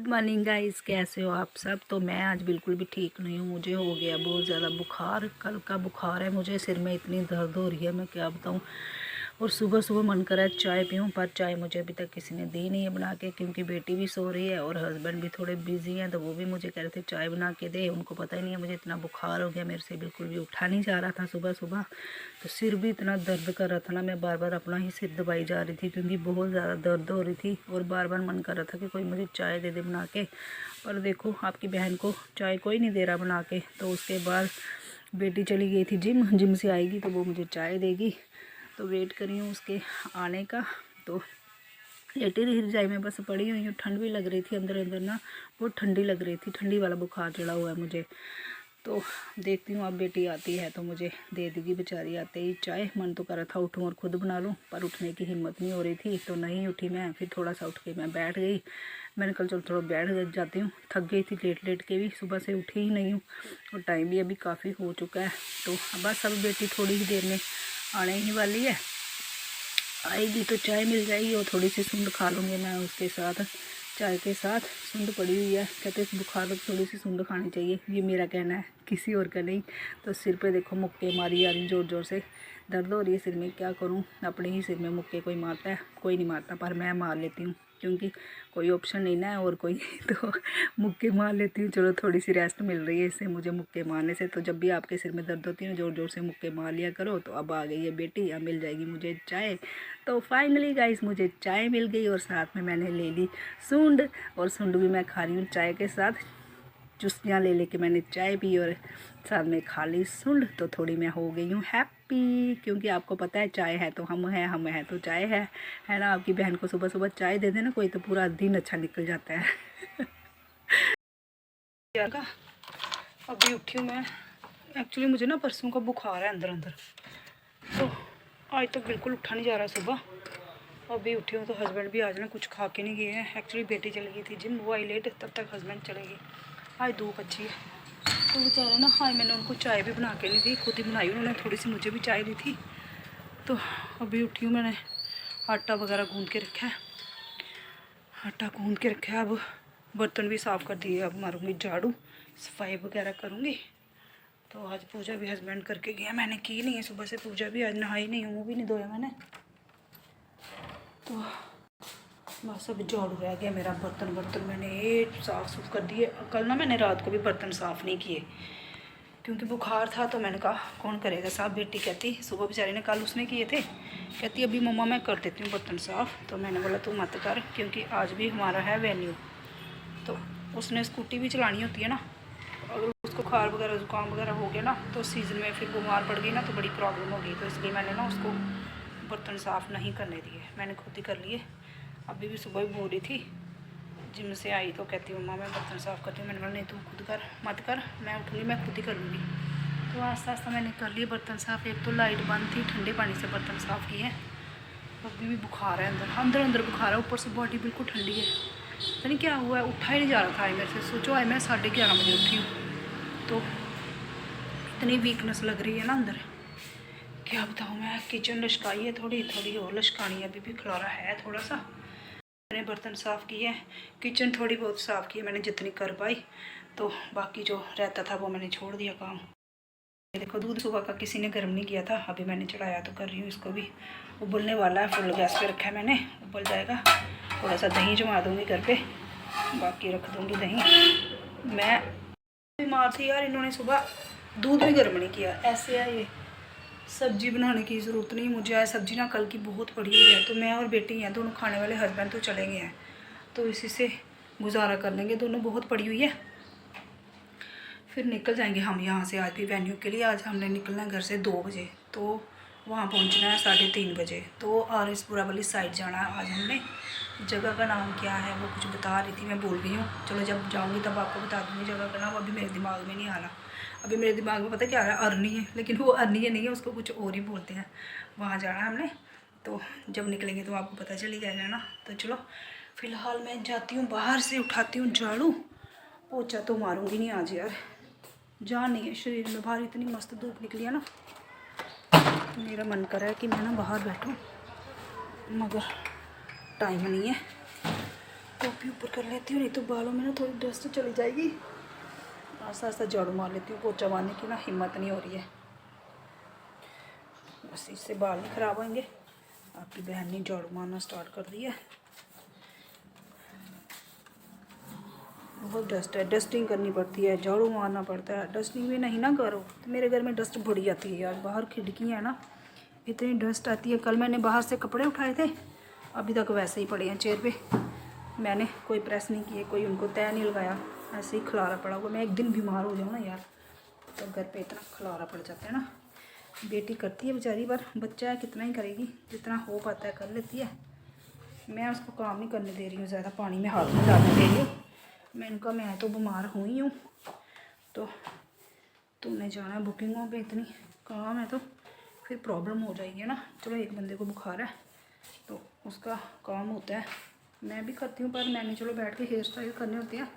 Good morning guys, कैसे हो आप सब। तो मैं आज बिल्कुल भी ठीक नहीं हूँ। मुझे हो गया बहुत ज़्यादा बुखार, कल का बुखार है मुझे। सिर में इतनी दर्द हो रही है, मैं क्या बताऊँ। और सुबह सुबह मन कर रहा है चाय पीऊँ, पर चाय मुझे अभी तक किसी ने दी नहीं है बना के, क्योंकि बेटी भी सो रही है और हस्बैंड भी थोड़े बिजी हैं। तो वो भी मुझे कह रहे थे चाय बना के दे। उनको पता ही नहीं है मुझे इतना बुखार हो गया, मेरे से बिल्कुल भी उठा नहीं जा रहा था सुबह सुबह। तो सिर भी इतना दर्द कर रहा था ना, मैं बार बार अपना ही सिर दबाई जा रही थी, क्योंकि बहुत ज़्यादा दर्द हो रही थी। और बार बार मन कर रहा था कि कोई मुझे चाय दे दे बना के, पर देखो आपकी बहन को चाय कोई नहीं दे रहा बना के। तो उसके बाद बेटी चली गई थी जिम से आएगी तो वो मुझे चाय देगी। तो वेट कर रही हूँ उसके आने का। तो लेटी रही रजाई में बस पड़ी हुई हूँ। ठंड भी लग रही थी अंदर अंदर ना, बहुत ठंडी लग रही थी, ठंडी वाला बुखार चढ़ा हुआ है मुझे। तो देखती हूँ अब बेटी आती है तो मुझे दे देगी बेचारी आते ही चाय। मन तो कर रहा था उठूँ और ख़ुद बना लूँ, पर उठने की हिम्मत नहीं हो रही थी तो नहीं उठी मैं। फिर थोड़ा सा उठ के मैं बैठ गई। मैंने कल चलो थोड़ा बैठ जाती हूँ, थक गई थी लेट लेट के भी, सुबह से उठी ही नहीं हूँ और टाइम भी अभी काफ़ी हो चुका है। तो बस अब बेटी थोड़ी ही देर में आने ही वाली है, आएगी तो चाय मिल जाएगी और थोड़ी सी सुंड खा लूँगी मैं उसके साथ। चाय के साथ सुंड पड़ी हुई है, कहते हैं बुखार में थोड़ी सी सुंड खानी चाहिए, ये मेरा कहना है, किसी और का नहीं। तो सिर पे देखो मुक्के मारी आ रही ज़ोर ज़ोर से, दर्द हो रही है सिर में। क्या करूँ, अपने ही सिर में मुक्के कोई मारता है, कोई नहीं मारता, पर मैं मार लेती हूँ क्योंकि कोई ऑप्शन नहीं ना है और कोई तो मुक्के मार लेती हूँ। चलो थोड़ी सी रेस्ट मिल रही है इससे मुझे मुक्के मारने से। तो जब भी आपके सिर में दर्द होती है ज़ोर ज़ोर से मुक्के मार लिया करो। तो अब आ गई है बेटी, अब मिल जाएगी मुझे चाय। तो फाइनली गाइस मुझे चाय मिल गई और साथ में मैंने ले ली सूंड, और सूंड भी मैं खा रही हूँ चाय के साथ। चुस्कियाँ ले लेके मैंने चाय पी और साथ में खा ली सूंड। तो थोड़ी मैं हो गई हूँ हैप्पी, क्योंकि आपको पता है चाय है तो हम हैं तो चाय है ना। आपकी बहन को सुबह सुबह चाय दे देना कोई तो पूरा दिन अच्छा निकल जाता है। अभी उठी हूँ मैं, एक्चुअली मुझे ना परसों का बुखार है अंदर अंदर, तो आज तक बिल्कुल उठा नहीं जा रहा सुबह। अभी उठी हूँ तो हस्बैंड भी आज ना कुछ खा के नहीं गए हैं। एक्चुअली बेटी चली गई थी जिम, वो आई लेट, तब तक हस्बैंड चले गए। आज धूप अच्छी है तो बेचारे ना, आज मैंने उनको चाय भी बना के नहीं दी, खुद ही बनाई उन्होंने, थोड़ी सी मुझे भी चाय दी थी। तो अभी उठी हूँ, मैंने आटा वगैरह गूँध के रखा है, आटा गूँध के रखा है। अब बर्तन भी साफ़ कर दिए, अब मारूँगी झाड़ू, सफाई वगैरह करूँगी। तो आज पूजा भी हस्बैंड करके गया, मैंने की नहीं है सुबह से पूजा भी, आज नहाई नहीं हूँ, मुँह भी नहीं धोया मैंने। तो बस अब झाड़ू रह गया मेरा, बर्तन मैंने साफ़ सूफ कर दिए। कल ना मैंने रात को भी बर्तन साफ़ नहीं किए क्योंकि बुखार था, तो मैंने कहा कौन करेगा साफ़। बेटी कहती सुबह बेचारी ने, कल उसने किए थे, कहती अभी मम्मा मैं कर देती हूँ बर्तन साफ़। तो मैंने बोला तू मत कर, क्योंकि आज भी हमारा है वेन्यू, तो उसने स्कूटी भी चलानी होती है ना। अगर उसको बुखार वगैरह जुकाम वगैरह हो गया ना, तो सीज़न में फिर बीमार पड़ गई ना तो बड़ी प्रॉब्लम होगी। तो इसलिए मैंने ना उसको बर्तन साफ़ नहीं करने दिए, मैंने खुद ही कर लिए। अभी भी सुबह भी बोल रही थी, जिम से आई तो कहती मम्मा मैं बर्तन साफ़ करती हूँ। मैंने बोला नहीं तू खुद कर, मत कर, मैं उठूँगी मैं खुद ही करूँगी। तो आस्ता आस्ता मैंने कर लिए बर्तन साफ़। एक तो लाइट बंद थी, ठंडे पानी से बर्तन साफ़ किए हैं। अभी भी बुखार है अंदर बुखार है, ऊपर से बॉडी बिल्कुल ठंडी है। पता नहीं क्या हुआ है, उठा ही नहीं जा रहा था मेरे से। सोचो आज मैं 11:30 बजे उठी हूँ, तो इतनी वीकनेस लग रही है ना अंदर, क्या बताऊँ मैं। किचन लश्काई है, थोड़ी थोड़ी और लश्कानी है, अभी भी खलारा है थोड़ा सा। मैंने बर्तन साफ़ किए हैं, किचन थोड़ी बहुत साफ़ की है मैंने जितनी कर पाई। तो बाकी जो रहता था वो मैंने छोड़ दिया काम। ये देखो दूध सुबह का किसी ने गर्म नहीं किया था, अभी मैंने चढ़ाया तो कर रही हूँ इसको भी। उबलने वाला है, फुल गैस पे रखा है मैंने, उबल जाएगा। थोड़ा सा दही जमा दूँगी घर पे, बाकी रख दूँगी दही। मैं बीमार थी यार, इन्होंने सुबह दूध भी गर्म नहीं किया, ऐसे है ये। सब्जी बनाने की ज़रूरत नहीं मुझे, आज सब्जी ना कल की बहुत पड़ी हुई है, तो मैं और बेटी हैं दोनों खाने वाले, हस्बैंड तो चले गए हैं, तो इसी से गुजारा कर लेंगे। दोनों बहुत पड़ी हुई है, फिर निकल जाएंगे हम यहाँ से आज भी वेन्यू के लिए। आज हमने निकलना है घर से 2 बजे, तो वहाँ पहुँचना है 3:30 बजे। तो आरएसपुरा वाली साइड जाना है आज हमने। जगह का नाम क्या है वो कुछ बता रही थी, मैं भूल गई हूँ। चलो जब जाऊँगी तब आपको बता दूँगी जगह का नाम, अभी मेरे दिमाग में नहीं आ रहा। अभी मेरे दिमाग में पता क्या आ रहा है, अरनी है, लेकिन वो अरनी है नहीं है, उसको कुछ और ही बोलते हैं। वहाँ जाना है हमने, तो जब निकलेंगे तो आपको पता चली जाएगा ना। तो चलो फ़िलहाल मैं जाती हूँ बाहर से, उठाती हूँ झाड़ू, पोछा तो मारूँगी नहीं आज यार, जान नहीं है शरीर में, बाहर इतनी मस्त धूप निकली है ना, तो मेरा मन कर रहा है कि मैं ना बाहर बैठूं, मगर टाइम नहीं है। टोपी ऊपर कर लेती हूँ, नहीं तो बालों में ना थोड़ी डस्ट चली जाएगी। आस्ता आस्ता झाड़ू मार लेती हूँ, पोछा मारने की ना हिम्मत नहीं हो रही है, बस इससे बाल नहीं ख़राब होंगे। आपकी बहन ने झाड़ू मारना स्टार्ट कर दिया। बहुत डस्ट है, डस्टिंग करनी पड़ती है, झाड़ू मारना पड़ता है। डस्टिंग भी नहीं ना करो तो मेरे घर में डस्ट बढ़ जाती है यार। बाहर खिड़कियाँ है ना, इतनी डस्ट आती है। कल मैंने बाहर से कपड़े उठाए थे, अभी तक वैसे ही पड़े हैं चेयर पे। मैंने कोई प्रेस नहीं किए, कोई उनको तय नहीं लगाया, ऐसे ही खलारा पड़ा हुआ। मैं एक दिन बीमार हो जाऊँ ना यार, तो घर पे इतना खलारा पड़ जाता है ना। बेटी करती है बेचारी, पर बच्चा है कितना ही करेगी, जितना हो पाता है कर लेती है। मैं उसको काम नहीं करने दे रही हूँ, ज़्यादा पानी में हाथ नहीं डालने दे रही हूँ। मैंने कहा मैं तो बीमार हुई हूँ, तो तुमने जाना है बुकिंगों पे, इतनी काम है तो फिर प्रॉब्लम हो जाएगी ना। चलो एक बंदे को बुखार है तो उसका काम होता है, मैं भी करती हूँ, पर मैंने चलो बैठ के हेयर स्टाइल करने होते हैं,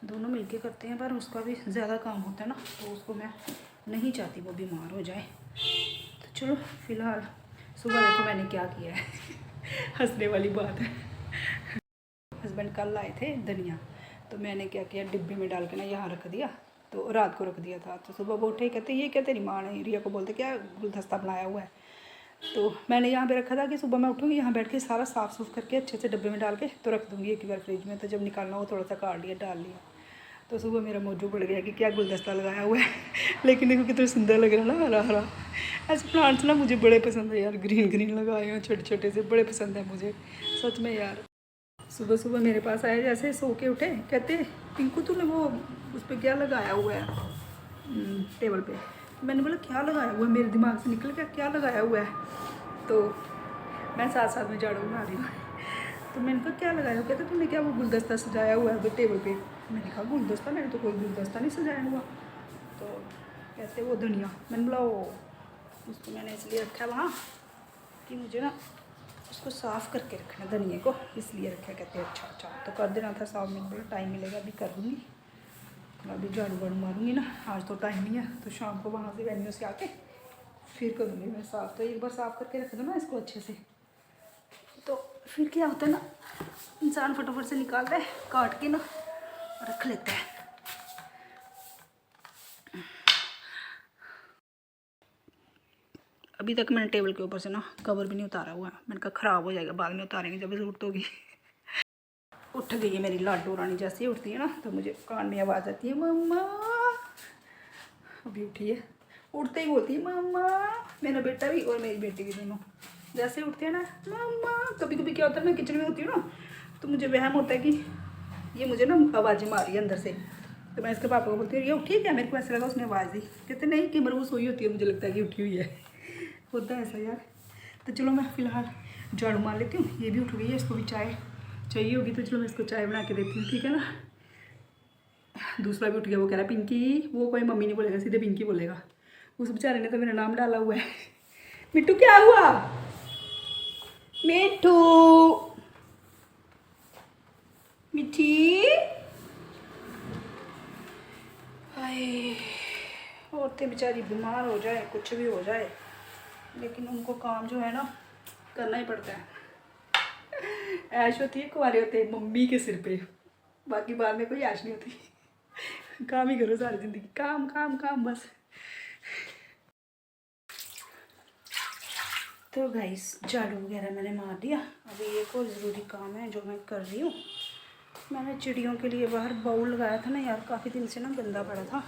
दोनों मिलके करते हैं, पर उसका भी ज़्यादा काम होता है ना, तो उसको मैं नहीं चाहती वो बीमार हो जाए। तो चलो फ़िलहाल सुबह देखो मैंने क्या किया है हंसने वाली बात है। हस्बैंड कल लाए थे धनिया, तो मैंने क्या किया, डिब्बे में डाल के ना यहाँ रख दिया, तो रात को रख दिया था। तो सुबह वो उठे, कहते ये क्या तेरी माँ ने, रिया को बोलते क्या गुलदस्ता बनाया हुआ है। तो मैंने यहाँ पे रखा था कि सुबह मैं उठूँगी यहाँ बैठ के सारा साफ़ सूफ करके अच्छे से डब्बे में डाल के तो रख दूँगी एक बार फ्रिज में। तो जब निकालना हो थोड़ा सा काट लिया, डाल लिया। तो सुबह मेरा मौजू बढ़ गया कि क्या गुलदस्ता लगाया हुआ है लेकिन देखो कितना सुंदर लग रहा है ना, हरा हरा। ऐसे प्लांट्स ना मुझे बड़े पसंद है यार, ग्रीन ग्रीन लगाए हैं छोटे छोटे से, बड़े पसंद है मुझे सच में यार। सुबह सुबह मेरे पास आए, जैसे सो के उठे, कहते पिंकू तूने वो उस पर क्या लगाया हुआ है टेबल पे। मैंने बोला क्या लगाया हुआ है, मेरे दिमाग से निकल गया क्या लगाया हुआ है। तो मैं साथ साथ में झाड़ू बना रही हूँ, तो मैंने कहा क्या लगाया हुआ, कहते तूने क्या वो गुलदस्ता सजाया हुआ है टेबल पे। मैंने कहा गुलदस्ता, मैंने तो कोई गुलदस्ता नहीं सजाया हुआ। तो कहते वो धनिया, मैंने बोला वो उसको मैंने इसलिए रखा वहाँ कि मुझे ना उसको साफ़ करके रखना, धनिया को इसलिए रखा। कहते अच्छा अच्छा, तो कर देना था साफ़। मैंने बोला टाइम मिलेगा अभी कर दूँगी, अभी झाड़ू वाड़ू मारूँगी ना, आज तो टाइम नहीं है, तो शाम को वहाँ से वेन्यू से आके फिर करूँगी मैं साफ़। तो एक बार साफ़ करके रख दो ना इसको अच्छे से, तो फिर क्या होता है ना, इंसान फटाफट से निकालता है, काट के ना रख लेता है। अभी तक मैंने टेबल के ऊपर से ना कवर भी नहीं उतारा हुआ है, मैंने कहा ख़राब हो जाएगा, बाद में उतारेंगे जब ज़रूरत होगी। उठ गई है मेरी लाडो रानी, जैसे ही उठती है ना तो मुझे कान में आवाज़ आती है मम्मा। अभी उठी है, उठते ही बोलती है मम्मा। मेरा बेटा भी और मेरी बेटी भी दोनों जैसे उठते हैं ना मम्मा। कभी कभी क्या होता है, मैं किचन में होती हूँ ना, तो मुझे वहम होता है कि ये मुझे ना आवाज़ें मारी है अंदर से। तो मैं इसके पापा को बोलती हूँ ये उठी क्या, मेरे को ऐसा लगा उसने आवाज़ दी। कहते नहीं कि वो सोई होती है, मुझे लगता है कि उठी हुई है, होता है ऐसा यार। तो चलो मैं फ़िलहाल झाड़ू मार लेती हूँ, ये भी उठ गई है, इसको भी चाय चाहिए होगी, तो चलो मैं इसको चाय बना के देती हूँ, ठीक है ना। दूसरा भी उठ गया, वो कह रहा है पिंकी, वो कोई मम्मी नहीं बोलेगा, सीधे पिंकी बोलेगा। उस बेचारे ने तो मेरा नाम डाला हुआ है। मिट्टू क्या हुआ, मिट्टू मिठी। हाय, औरतें बेचारी बीमार हो जाए, कुछ भी हो जाए, लेकिन उनको काम जो है ना करना ही पड़ता है। ऐश होती है कुंवारे होते हैं मम्मी के सिर पे, बाकी बाद में कोई ऐश नहीं होती। काम ही करो सारी ज़िंदगी, काम काम काम बस। तो गाइस झाड़ू वगैरह मैंने मार दिया, अभी एक और ज़रूरी काम है जो मैं कर रही हूँ। मैंने चिड़ियों के लिए बाहर बाउल लगाया था ना यार, काफ़ी दिन से ना गंदा पड़ा था।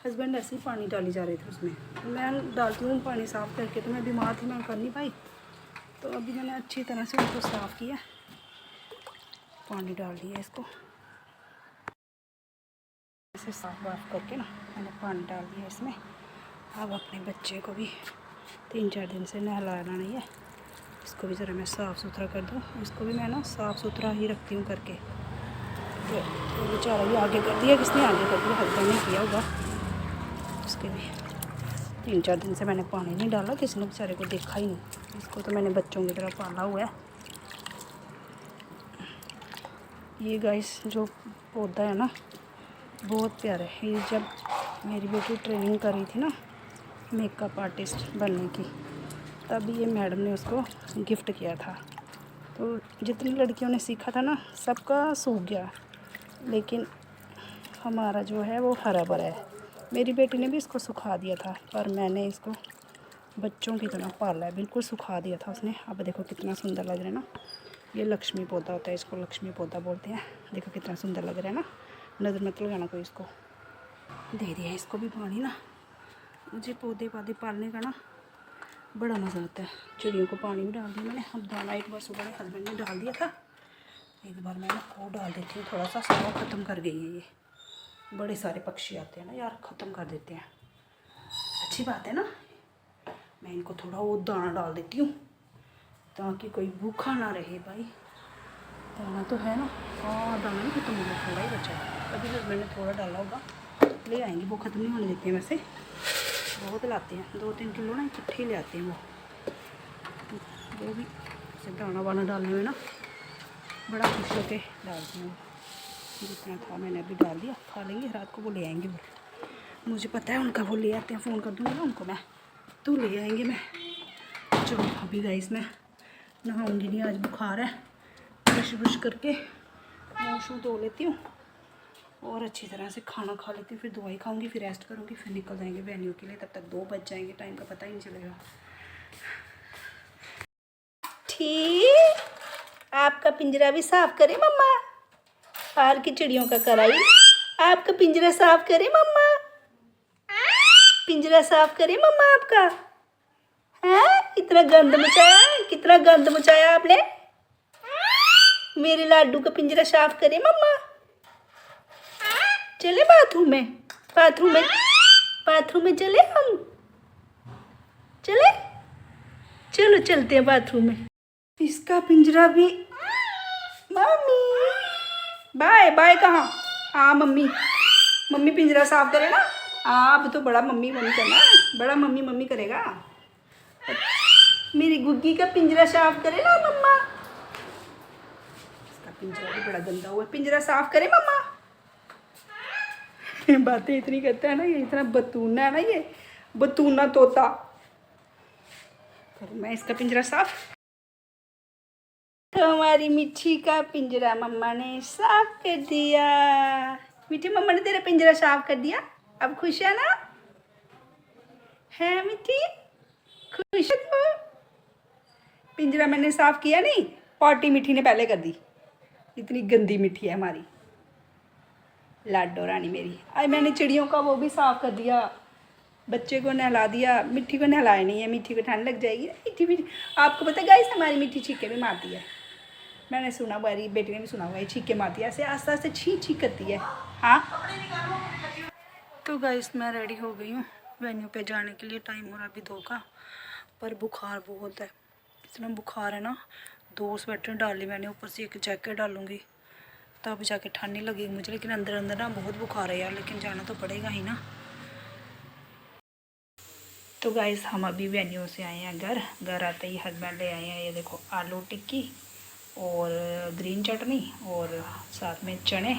हस्बैंड ऐसे ही पानी डाली जा रहे थे उसमें, मैं डालती हूँ पानी साफ़ करके, तो मैं बीमार थी, मैं कर नहीं पाई। तो अभी मैंने अच्छी तरह से उनको साफ़ किया, पानी डाल दिया इसको ऐसे साफ वाफ करके ना, मैंने पानी डाल दिया इसमें। अब अपने बच्चे को भी 3-4 दिन से नहलाना नहीं है, इसको भी ज़रा मैं साफ़ सुथरा कर दूँ। इसको भी मैं ना साफ़ सुथरा ही रखती हूँ करके। तो बेचारा भी आगे कर दिया, किसने आगे कर दिया, हस्बैंड ने किया होगा। इसके भी 3-4 दिन से मैंने पानी नहीं डाला, किसी ने बेचारे को देखा ही नहीं। इसको तो मैंने बच्चों की तरह पाला हुआ है। ये गाइस जो पौधा है ना बहुत प्यारा है। ये जब मेरी बेटी ट्रेनिंग कर रही थी ना मेकअप आर्टिस्ट बनने की, तब ये मैडम ने उसको गिफ्ट किया था। तो जितनी लड़कियों ने सीखा था ना सबका सूख गया, लेकिन हमारा जो है वो हरा भरा है। मेरी बेटी ने भी इसको सुखा दिया था, पर मैंने इसको बच्चों की तरह पाला है, बिल्कुल सुखा दिया था उसने। अब देखो कितना सुंदर लग रहा है ना। ये लक्ष्मी पौधा होता है, इसको लक्ष्मी पौधा बोलते हैं। देखो कितना सुंदर लग रहा है ना, नज़र मत लगाना कोई। इसको दे दिया इसको भी पानी ना। मुझे पौधे पालने का ना बड़ा मज़ा आता है। चिड़ियों को पानी भी डाल दिया मैंने। अब दाना एक बार सुबह हस्बैंड ने डाल दिया था, एक बार मैं वो डाल देती हूँ। थोड़ा सा सारा ख़त्म कर गई है ये, बड़े सारे पक्षी आते हैं ना यार, ख़त्म कर देते हैं। अच्छी बात है ना। मैं इनको थोड़ा वो दाना डाल देती हूँ ताकि कोई भूखा ना रहे भाई। दाना तो है ना, हाँ दाना नहीं खत्म होगा, थोड़ा ही बचा है। अभी हस्बैंड ने थोड़ा डाला होगा, ले आएंगे। वो ख़त्म नहीं होने देते हैं वैसे, बहुत लाते हैं, 2-3 किलो ना इकट्ठे ले आते हैं वो भी ऐसे दाना वाना डालने में ना बड़ा खुश होकर डालती हूँ। जितना था मैंने अभी डाल दिया, खा लेंगे, रात को वो ले आएंगे। वो मुझे पता है उनका, वो ले आते हैं, फ़ोन कर दूँगी ना उनको मैं, तो ले आएंगे। मैं चलो अभी गाइस मैं नहाऊंगी नहीं, आज बुखार है। ब्रश ब्रश करके मुँह शूँ धो लेती हूँ और अच्छी तरह से खाना खा लेती हूँ, फिर दवाई खाऊंगी, फिर रेस्ट करूँगी, फिर निकल जाएंगे वेन्यू के लिए। तब तक 2 बज जाएंगे, टाइम का पता ही नहीं चलेगा। ठीक, आपका पिंजरा भी साफ करे मम्मा, बाहर की चिड़ियों का कराई। आपका पिंजरा साफ करे मम्मा, पिंजरा साफ करे मम्मा आपका। है इतना गंद मचाया, कितना गंद मचाया आपने। मेरे लाडू का पिंजरा साफ करे मम्मा। चले बाथरूम में, बाथरूम में चले हम, चले, चलो चलते हैं बाथरूम में। इसका पिंजरा भी। मम्मी बाय बाय कहाँ। हाँ मम्मी, मम्मी पिंजरा साफ करे ना। आप तो बड़ा मम्मी करना, बड़ा मम्मी करेगा। मेरी गुग्गी का पिंजरा साफ करे ना मम्मा। इसका पिंजरा भी बड़ा गंदा हुआ है, पिंजरा साफ करे मम्मा। बातें इतनी करता है ना ये, इतना बतूना है ना ये, बतूना तोता। करूँ मैं इसका पिंजरा साफ। तो हमारी मिठी का पिंजरा मम्मा ने साफ कर दिया। मिठी मम्मा ने तेरा पिंजरा साफ कर दिया, अब खुश है ना। है मिठी, खुश है तो। पिंजरा मैंने साफ किया नहीं, पार्टी मिठी ने पहले कर दी। इतनी गंदी मिठी है हमारी लाडो रानी मेरी। आज मैंने चिड़ियों का वो भी साफ कर दिया, बच्चे को नहला दिया। मिट्टी को नहलाया नहीं है, मिट्टी को ठंड लग जाएगी। मिट्टी आपको पता है गाइस, हमारी मिट्टी छीके भी मारती है। मैंने सुना, हमारी बेटी ने भी सुना हुआ है, छीके मारती है, ऐसे आस्ते आस्ते छी करती है। हाँ तो गाइस मैं रेडी हो गई हूँ वेन्यू पे जाने के लिए। टाइम हो रहा अभी 2 का, पर बुखार बहुत है, इतना बुखार है ना। 2 स्वेटर डाल ली मैंने, ऊपर से एक जैकेट डालूंगी तब जाके ठंड नहीं लगेगी मुझे। लेकिन अंदर ना बहुत बुखार है यार, लेकिन जाना तो पड़ेगा ही ना। तो गाइस हम अभी वेन्यू से आए हैं घर आते ही हस्बैंड ले आए हैं, ये देखो आलू टिक्की और ग्रीन चटनी और साथ में चने।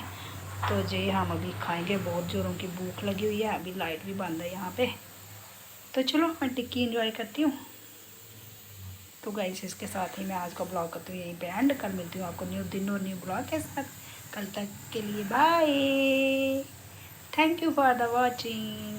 तो जी हम अभी खाएंगे, बहुत जोरों की भूख लगी हुई है। अभी लाइट भी बंद है यहाँ पे, तो चलो मैं टिक्की एंजॉय करती हूँ। तो गाइस इसके साथ ही मैं आज का ब्लॉग करती हूँ यहीं पे एंड। कल मिलती हूँ आपको न्यू दिन और न्यू ब्लॉग के साथ। कल तक के लिए bye, thank you for the watching.